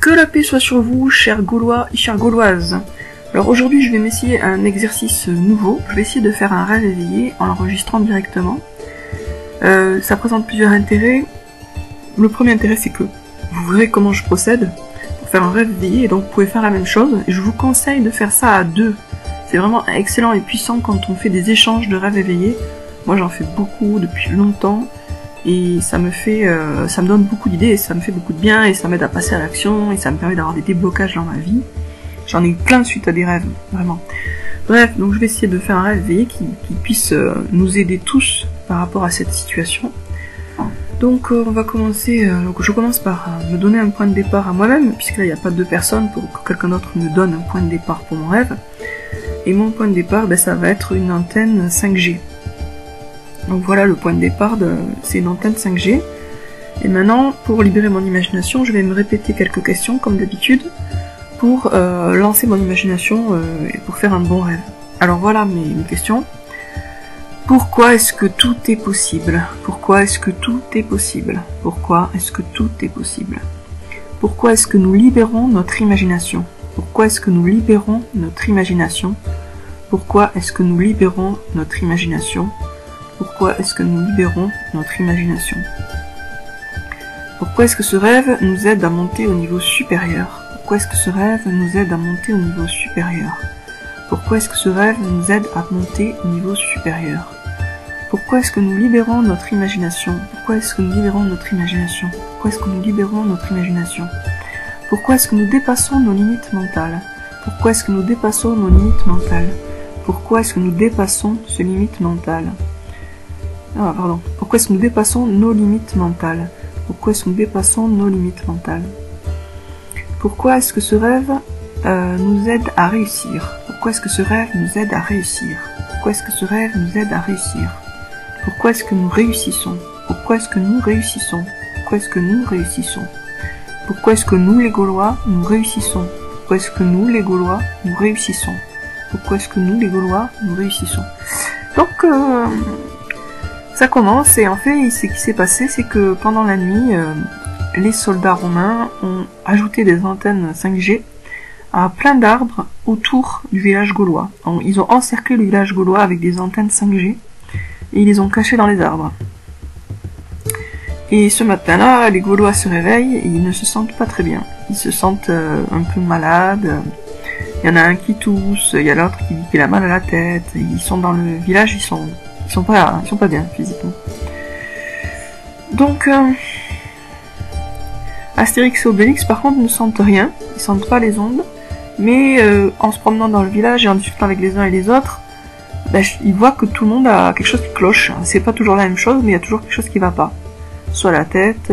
Que la paix soit sur vous, chers Gaulois et chères Gauloises. Alors aujourd'hui, je vais m'essayer un exercice nouveau. Je vais essayer de faire un rêve éveillé en l'enregistrant directement. Ça présente plusieurs intérêts. Le premier intérêt, c'est que vous verrez comment je procède pour faire un rêve éveillé, et donc vous pouvez faire la même chose. Et je vous conseille de faire ça à deux. C'est vraiment excellent et puissant quand on fait des échanges de rêves éveillés. Moi, j'en fais beaucoup depuis longtemps. Et ça me donne beaucoup d'idées, et ça me fait beaucoup de bien, et ça m'aide à passer à l'action, et ça me permet d'avoir des déblocages dans ma vie. J'en ai eu plein suite à des rêves, vraiment. Bref, donc je vais essayer de faire un rêve éveillé qui puisse nous aider tous par rapport à cette situation. Donc on va commencer, donc je commence par me donner un point de départ à moi-même, puisque là il n'y a pas deux personnes pour que quelqu'un d'autre me donne un point de départ pour mon rêve. Et mon point de départ, ça va être une antenne 5G. Donc voilà le point de départ, c'est une antenne 5G. Et maintenant, pour libérer mon imagination, je vais me répéter quelques questions, comme d'habitude, pour lancer mon imagination et pour faire un bon rêve. Alors voilà mes questions. Pourquoi est-ce que tout est possible? Pourquoi est-ce que tout est possible? Pourquoi est-ce que tout est possible? Pourquoi est-ce que nous libérons notre imagination? Pourquoi est-ce que nous libérons notre imagination? Pourquoi est-ce que nous libérons notre imagination? Pourquoi est-ce que nous libérons notre imagination? Pourquoi est-ce que ce rêve nous aide à monter au niveau supérieur? Pourquoi est-ce que ce rêve nous aide à monter au niveau supérieur? Pourquoi est-ce que ce rêve nous aide à monter au niveau supérieur? Pourquoi est-ce que nous libérons notre imagination? Pourquoi est-ce que nous libérons notre imagination? Pourquoi est-ce que nous libérons notre imagination? Pourquoi est-ce que nous dépassons nos limites mentales? Pourquoi est-ce que nous dépassons nos limites mentales? Pourquoi est-ce que nous dépassons ces limites mentales? Pourquoi est-ce que nous dépassons nos limites mentales? Pourquoi est-ce que nous dépassons nos limites mentales? Pourquoi est-ce que ce rêve nous aide à réussir? Pourquoi est-ce que ce rêve nous aide à réussir? Pourquoi est-ce que ce rêve nous aide à réussir? Pourquoi est-ce que nous réussissons? Pourquoi est-ce que nous réussissons? Pourquoi est-ce que nous réussissons? Pourquoi est-ce que nous les Gaulois, nous réussissons? Pourquoi est-ce que nous les Gaulois, nous réussissons? Pourquoi est-ce que nous les Gaulois, nous réussissons? Donc, ça commence, et en fait, ce qui s'est passé, c'est que pendant la nuit, les soldats romains ont ajouté des antennes 5G à plein d'arbres autour du village gaulois. Ils ont encerclé le village gaulois avec des antennes 5G, et ils les ont cachées dans les arbres. Et ce matin-là, les Gaulois se réveillent, et ils ne se sentent pas très bien. Ils se sentent un peu malades. Il y en a un qui tousse, il y a l'autre qui dit qu'il a mal à la tête. Ils sont dans le village, ils sont pas bien physiquement. Donc Astérix et Obélix par contre ne sentent rien, ils sentent pas les ondes, mais en se promenant dans le village et en discutant avec les uns et les autres, ils voient que tout le monde a quelque chose qui cloche. C'est pas toujours la même chose, mais il y a toujours quelque chose qui va pas. Soit la tête,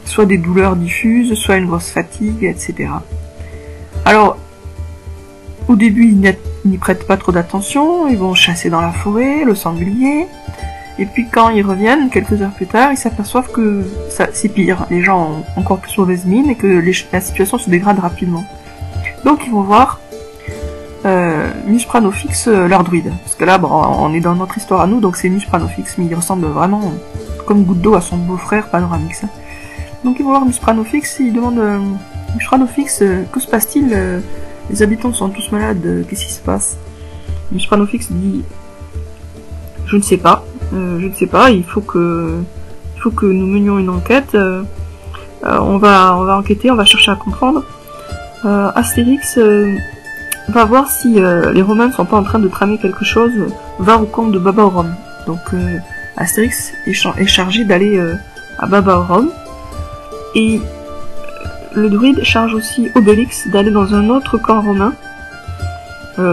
soit des douleurs diffuses, soit une grosse fatigue, etc. Alors, au début, ils n'y prêtent pas trop d'attention, ils vont chasser dans la forêt, le sanglier, et puis quand ils reviennent, quelques heures plus tard, ils s'aperçoivent que c'est pire, les gens ont encore plus mauvaise mine, et que la situation se dégrade rapidement. Donc ils vont voir Muspranofix, leur druide, parce que là, on est dans notre histoire à nous, donc c'est Muspranofix, mais il ressemble vraiment comme goutte d'eau à son beau-frère Panoramix. Donc ils vont voir Muspranofix, et ils demandent Muspranofix, que se passe-t-il? Les habitants sont tous malades, qu'est-ce qui se passe? Muspranofix dit je ne sais pas, il faut que nous menions une enquête, on va enquêter, on va chercher à comprendre. Astérix va voir si les Romains ne sont pas en train de tramer quelque chose, va au camp de Babaorum. Donc Astérix est chargé d'aller à Babaorum, et le druide charge aussi Obélix d'aller dans un autre camp romain,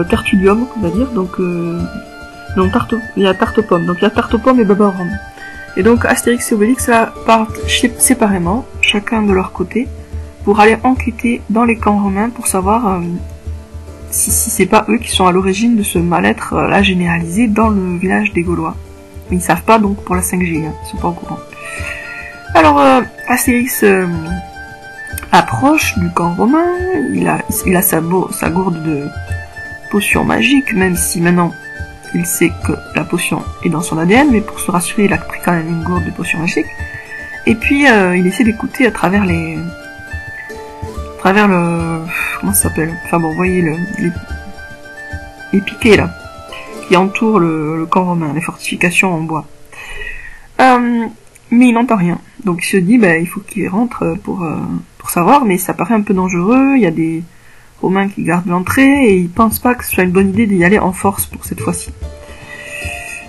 Tertullium, on va dire, donc il y a Tartopome, donc il y a Tartopome et Babaorum. Et donc Astérix et Obélix là partent séparément, chacun de leur côté, pour aller enquêter dans les camps romains pour savoir si c'est pas eux qui sont à l'origine de ce mal-être là généralisé dans le village des Gaulois. Mais ils savent pas, donc pour la 5G, ils sont pas au courant. Alors Astérix approche du camp romain, il a sa gourde de potion magique, même si maintenant il sait que la potion est dans son ADN, mais pour se rassurer, il a pris quand même une gourde de potion magique. Et puis il essaie d'écouter à travers travers le... comment ça s'appelle? Enfin bon, vous voyez les piquets là, qui entourent le camp romain, les fortifications en bois. Mais il n'entend rien. Donc il se dit, bah, il faut qu'il rentre pour savoir, mais ça paraît un peu dangereux, il y a des Romains qui gardent l'entrée, et il pense pas que ce soit une bonne idée d'y aller en force pour cette fois-ci.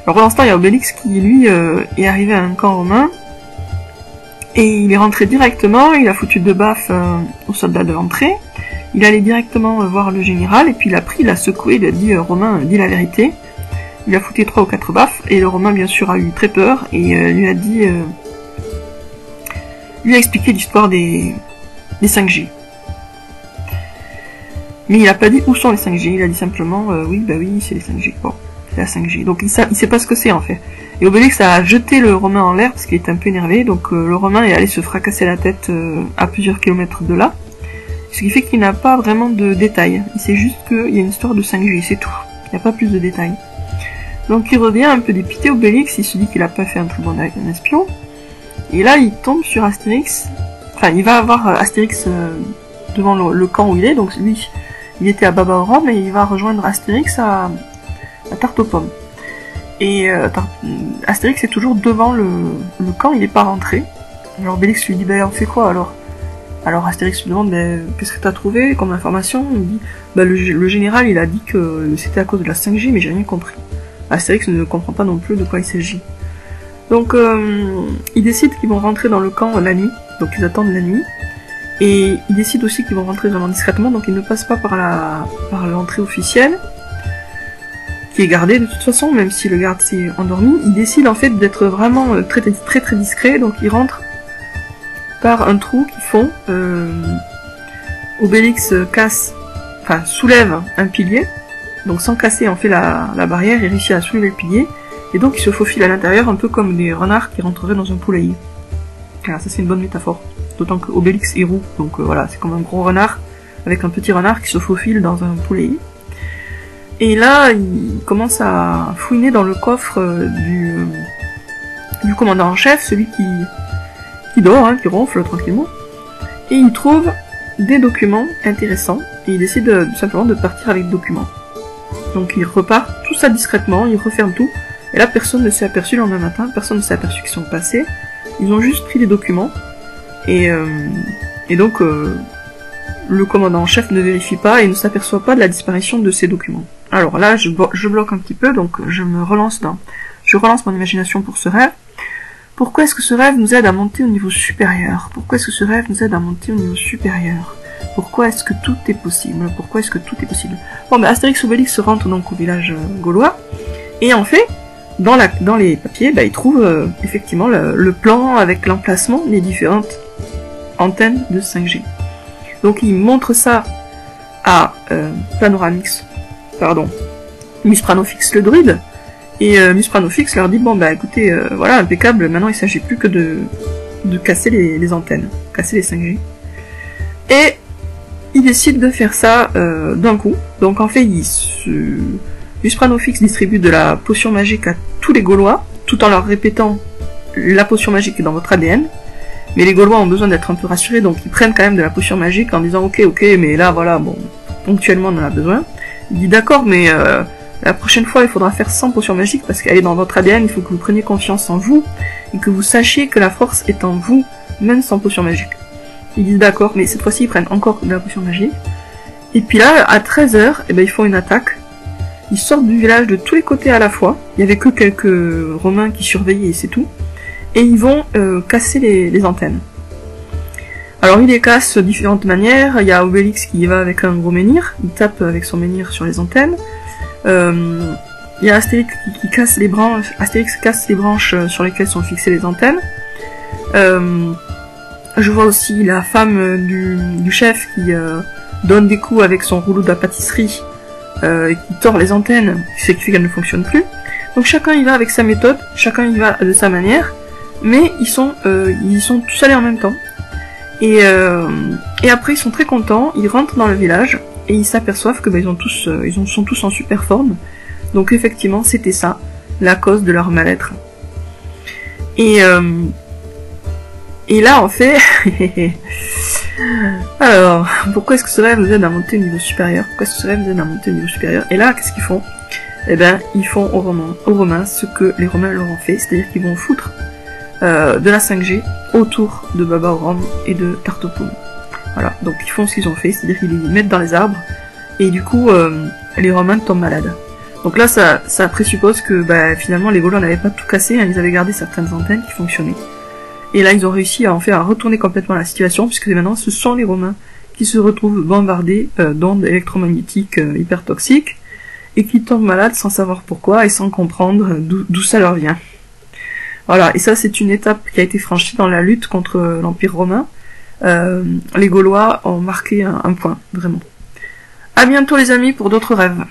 Alors pour l'instant, il y a Obélix qui, lui, est arrivé à un camp romain, et il est rentré directement, il a foutu 2 baffes aux soldats de l'entrée, il allait directement voir le général, et puis il a pris, il a secoué, il a dit, Romain, dis la vérité. Il a foutu 3 ou 4 baffes, et le Romain, bien sûr, a eu très peur, et lui a dit... lui a expliqué l'histoire des 5G. Mais il a pas dit où sont les 5G, il a dit simplement, oui, bah oui, c'est les 5G. Bon, c'est la 5G. Donc il sait pas ce que c'est, en fait. Et Obélix a jeté le Romain en l'air, parce qu'il était un peu énervé, donc le Romain est allé se fracasser la tête à plusieurs kilomètres de là. Ce qui fait qu'il n'a pas vraiment de détails. Il sait juste qu'il y a une histoire de 5G, c'est tout. Il n'y a pas plus de détails. Donc il revient un peu dépité, Obélix, il se dit qu'il a pas fait un très bon espion. Et là il tombe sur Astérix, enfin il va avoir Astérix devant le camp où il est, donc lui il était à Baba au Rhum et il va rejoindre Astérix à Tarte aux Pommes. Et Astérix est toujours devant le camp, il n'est pas rentré. Alors Obélix lui dit, bah on fait quoi alors? Alors Astérix lui demande, bah, qu'est-ce que t'as trouvé comme information? Il dit, bah le général il a dit que c'était à cause de la 5G, mais j'ai rien compris. Astérix ne comprend pas non plus de quoi il s'agit. Donc ils décident qu'ils vont rentrer dans le camp la nuit, donc ils attendent la nuit, et ils décident aussi qu'ils vont rentrer vraiment discrètement, donc ils ne passent pas par l'entrée officielle, qui est gardée de toute façon, même si le garde s'est endormi. Ils décident en fait d'être vraiment très très discrets, donc ils rentrent par un trou qu'ils font. Obélix soulève un pilier, donc sans casser en fait la barrière, il réussit à soulever le pilier, et donc il se faufile à l'intérieur un peu comme des renards qui rentreraient dans un poulailler. Alors ça c'est une bonne métaphore, d'autant que Obélix est roux, donc voilà, c'est comme un gros renard avec un petit renard qui se faufile dans un poulailler. Et là, il commence à fouiner dans le coffre du commandant en chef, celui qui dort, hein, qui ronfle tranquillement, et il trouve des documents intéressants, et il décide simplement de partir avec des documents. Donc il repart, tout ça discrètement, il referme tout, et là personne ne s'est aperçu le lendemain matin, personne ne s'est aperçu qu'ils sont passés, ils ont juste pris des documents, et donc le commandant en chef ne vérifie pas et ne s'aperçoit pas de la disparition de ces documents. Alors là, je bloque un petit peu, donc je relance mon imagination pour ce rêve. Pourquoi est-ce que ce rêve nous aide à monter au niveau supérieur? Pourquoi est-ce que ce rêve nous aide à monter au niveau supérieur? Pourquoi est-ce que tout est possible? Pourquoi est-ce que tout est possible? Bon, ben Astérix Obélix se rentre donc au village gaulois, et en fait, dans les papiers, il trouve effectivement le plan avec l'emplacement des différentes antennes de 5G. Donc il montre ça à Muspranofix le druide, et Muspranofix leur dit, bon bah écoutez, voilà, impeccable, maintenant il s'agit plus que de casser les antennes, casser les 5G. Et il décide de faire ça d'un coup. Donc en fait, Muspranofix distribue de la potion magique à tous les Gaulois, tout en leur répétant la potion magique est dans votre ADN. Mais les Gaulois ont besoin d'être un peu rassurés, donc ils prennent quand même de la potion magique en disant ok, mais là voilà, bon, ponctuellement on en a besoin. Il dit d'accord, mais la prochaine fois il faudra faire 100 potions magiques parce qu'elle est dans votre ADN, il faut que vous preniez confiance en vous et que vous sachiez que la force est en vous, même sans potion magique. Ils disent d'accord, mais cette fois-ci ils prennent encore de la potion magique. Et puis là, à 13h, ils font une attaque. Ils sortent du village de tous les côtés à la fois. Il y avait que quelques Romains qui surveillaient et c'est tout. Et ils vont casser les antennes. Alors ils les cassent de différentes manières. Il y a Obélix qui y va avec un gros menhir. Il tape avec son menhir sur les antennes. Il y a Astérix qui casse les branches. Astérix casse les branches sur lesquelles sont fixées les antennes. Je vois aussi la femme du chef qui donne des coups avec son rouleau de la pâtisserie qui tord les antennes, ce qui fait qu'elles ne fonctionnent plus. Donc chacun y va avec sa méthode, chacun y va de sa manière, mais ils sont tous allés en même temps. Et après ils sont très contents, ils rentrent dans le village et ils s'aperçoivent que ils sont tous en super forme. Donc effectivement c'était ça, la cause de leur mal-être. Et là en fait Alors, pourquoi est-ce que ce rêve vous aide à monter au niveau supérieur? Pourquoi est-ce que ce rêve vous aide à monter au niveau supérieur? Et là, qu'est-ce qu'ils font? Eh ben, ils font aux Romains ce que les Romains leur ont fait, c'est-à-dire qu'ils vont foutre de la 5G autour de Baba Oram et de Tartopoum. Voilà, donc ils font ce qu'ils ont fait, c'est-à-dire qu'ils les mettent dans les arbres, et du coup, les Romains tombent malades. Donc là, ça présuppose que finalement les Gaulois n'avaient pas tout cassé, hein, ils avaient gardé certaines antennes qui fonctionnaient. Et là, ils ont réussi à en faire à retourner complètement la situation, puisque maintenant, ce sont les Romains qui se retrouvent bombardés d'ondes électromagnétiques hyper toxiques, et qui tombent malades sans savoir pourquoi et sans comprendre d'où ça leur vient. Voilà, et ça c'est une étape qui a été franchie dans la lutte contre l'Empire romain. Les Gaulois ont marqué un point, vraiment. À bientôt les amis pour d'autres rêves.